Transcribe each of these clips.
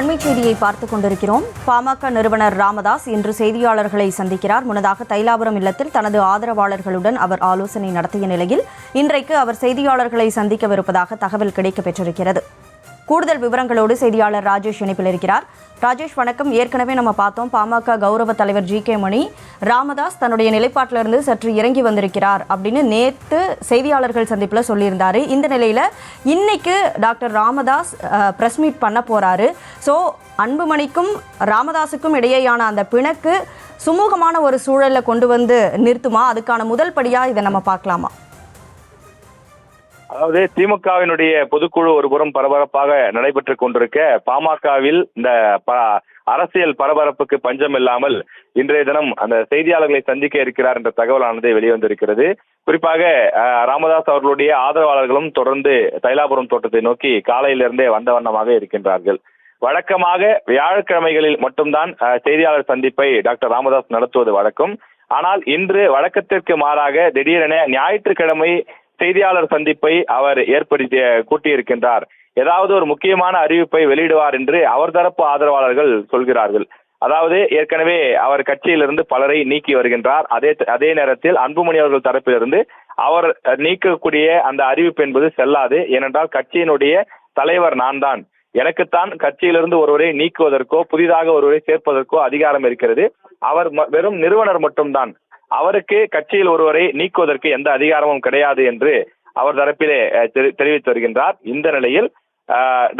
அண்மை செய்தியை பார்த்துக் கொண்டிருக்கிறோம். பாமக நிறுவனர் ராமதாஸ் இன்று செய்தியாளர்களை சந்திக்கிறார். முன்னதாக தைலாபுரம் இல்லத்தில் தனது ஆதரவாளர்களுடன் அவர் ஆலோசனை நடத்திய நிலையில் இன்றைக்கு அவர் செய்தியாளர்களை சந்திக்கவிருப்பதாக தகவல் கிடைக்கப்பெற்றிருக்கிறது. கூடுதல் விவரங்களோடு செய்தியாளர் ராஜேஷ் இணைப்பில் இருக்கிறார். ராஜேஷ் வணக்கம். ஏற்கனவே நம்ம பார்த்தோம், பாமக கௌரவ தலைவர் ஜி.கே. மணி ராமதாஸ் தன்னுடைய நிலைப்பாட்டிலிருந்து சற்று இறங்கி வந்திருக்கிறார் அப்படின்னு நேற்று செய்தியாளர்கள் சந்திப்பில் சொல்லியிருந்தாரு. இந்த நிலையில் இன்னைக்கு டாக்டர் ராமதாஸ் பிரஸ் மீட் பண்ண போறாரு. ஸோ அன்புமணிக்கும் ராமதாஸுக்கும் இடையேயான அந்த பிணக்கு சுமூகமான ஒரு சூழலை கொண்டு வந்து நிறுத்துமா? அதுக்கான முதல் படியா இதை நம்ம பார்க்கலாமா? அதாவது திமுகவினுடைய பொதுக்குழு ஒருபுறம் பரபரப்பாக நடைபெற்றுக் கொண்டிருக்க, பாமகவில் இந்த அரசியல் பரபரப்புக்கு பஞ்சம் இல்லாமல் இன்றைய தினம் அந்த செய்தியாளர்களை சந்திக்க இருக்கிறார் என்ற தகவலானது வெளிவந்திருக்கிறது. குறிப்பாக ராமதாஸ் அவர்களுடைய ஆதரவாளர்களும் தொடர்ந்து தைலாபுரம் தோட்டத்தை நோக்கி காலையிலிருந்தே வந்த வண்ணமாக இருக்கின்றார்கள். வழக்கமாக வியாழக்கிழமைகளில் மட்டும்தான் செய்தியாளர் சந்திப்பை டாக்டர் ராமதாஸ் நடத்துவது வழக்கம். ஆனால் இன்று வழக்கத்திற்கு மாறாக திடீரென ஞாயிற்றுக்கிழமை செய்தியாளர் சந்திப்பை அவர் கூட்டியிருக்கின்றார். ஏதாவது ஒரு முக்கியமான அறிவிப்பை வெளியிடுவார் என்று அவர் தரப்பு ஆதரவாளர்கள் சொல்கிறார்கள். அதாவது ஏற்கனவே அவர் கட்சியிலிருந்து பலரை நீக்கி வருகின்றார். அதே நேரத்தில் அன்புமணி அவர்கள் தரப்பிலிருந்து அவர் நீக்கக்கூடிய அந்த அறிவிப்பு என்பது செல்லாது. ஏனென்றால் கட்சியினுடைய தலைவர் நான் தான், எனக்குத்தான் கட்சியிலிருந்து ஒருவரை நீக்குவதற்கோ புதிதாக ஒருவரை சேர்ப்பதற்கோ அதிகாரம் இருக்கிறது. அவர் வெறும் நிறுவனர் மட்டும்தான், அவருக்கு கட்சியில் ஒருவரை நீக்குவதற்கு எந்த அதிகாரமும் கிடையாது என்று அவர் தரப்பிலே தெரிவித்து வருகின்றார். இந்த நிலையில்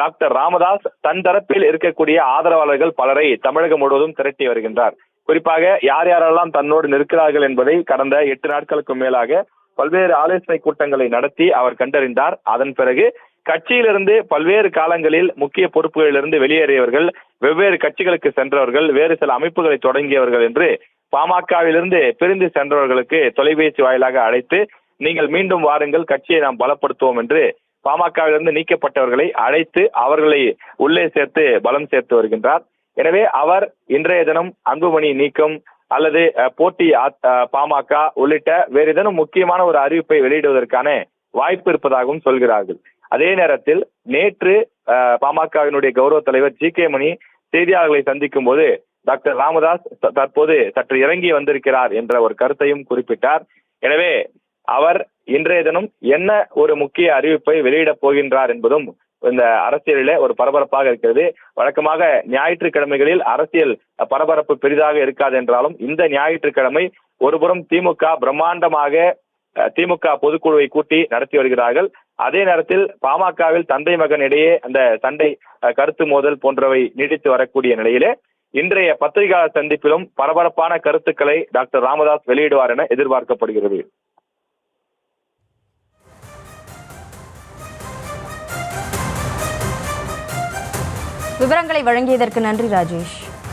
டாக்டர் ராமதாஸ் தன் தரப்பில் இருக்கக்கூடிய ஆதரவாளர்கள் பலரை தமிழகம் முழுவதும் திரட்டி வருகின்றார். குறிப்பாக யார் யாரெல்லாம் தன்னோடு நிற்கிறார்கள் என்பதை கடந்த 8 நாட்களுக்கு மேலாக பல்வேறு ஆலோசனை கூட்டங்களை நடத்தி அவர் கண்டறிந்தார். அதன் பிறகு கட்சியிலிருந்து பல்வேறு காலங்களில் முக்கிய பொறுப்புகளிலிருந்து வெளியேறியவர்கள், வெவ்வேறு கட்சிகளுக்கு சென்றவர்கள், வேறு சில அமைப்புகளை தொடங்கியவர்கள் என்று பாமகவிலிருந்து பிரிந்து சென்றவர்களுக்கு தொலைபேசி வாயிலாக அழைத்து, நீங்கள் மீண்டும் வாருங்கள், கட்சியை நாம் பலப்படுத்துவோம் என்று பாமகவிலிருந்து நீக்கப்பட்டவர்களை அழைத்து அவர்களை உள்ளே சேர்த்து பலம் சேர்த்து வருகின்றார். எனவே அவர் இன்றைய தினம் அன்புமணி நீக்கம் அல்லது போட்டி பாமக உள்ளிட்ட வேறு ஏதேனும் முக்கியமான ஒரு அறிவிப்பை வெளியிடுவதற்கான வாய்ப்பு இருப்பதாகவும் சொல்கிறார்கள். அதே நேரத்தில் நேற்று பாமகவினுடைய கௌரவ தலைவர் ஜி.கே. மணி செய்தியாளர்களை சந்திக்கும் போது டாக்டர் ராமதாஸ் தற்போது சற்று இறங்கி வந்திருக்கிறார் என்ற ஒரு கருத்தையும் குறிப்பிட்டார். எனவே அவர் இன்றைய தினம் என்ன ஒரு முக்கிய அறிவிப்பை வெளியிடப் போகின்றார் என்பதும் இந்த அரசியலிலே ஒரு பரபரப்பாக இருக்கிறது. வழக்கமாக ஞாயிற்றுக்கிழமைகளில் அரசியல் பரபரப்பு பெரிதாக இருக்காது என்றாலும் இந்த ஞாயிற்றுக்கிழமை ஒருபுறம் திமுக பிரம்மாண்டமாக திமுக பொதுக்குழுவை கூட்டி நடத்தி வருகிறார்கள். அதே நேரத்தில் பாமகவில் தந்தை மகன் இடையே அந்த சண்டை, கருத்து மோதல் போன்றவை நீடித்து வரக்கூடிய நிலையிலே இன்றைய பத்திரிகையாளர் சந்திப்பிலும் பரபரப்பான கருத்துக்களை டாக்டர் ராமதாஸ் வெளியிடுவார் என எதிர்பார்க்கப்படுகிறது. விவரங்களை வழங்கியதற்கு நன்றி ராஜேஷ்.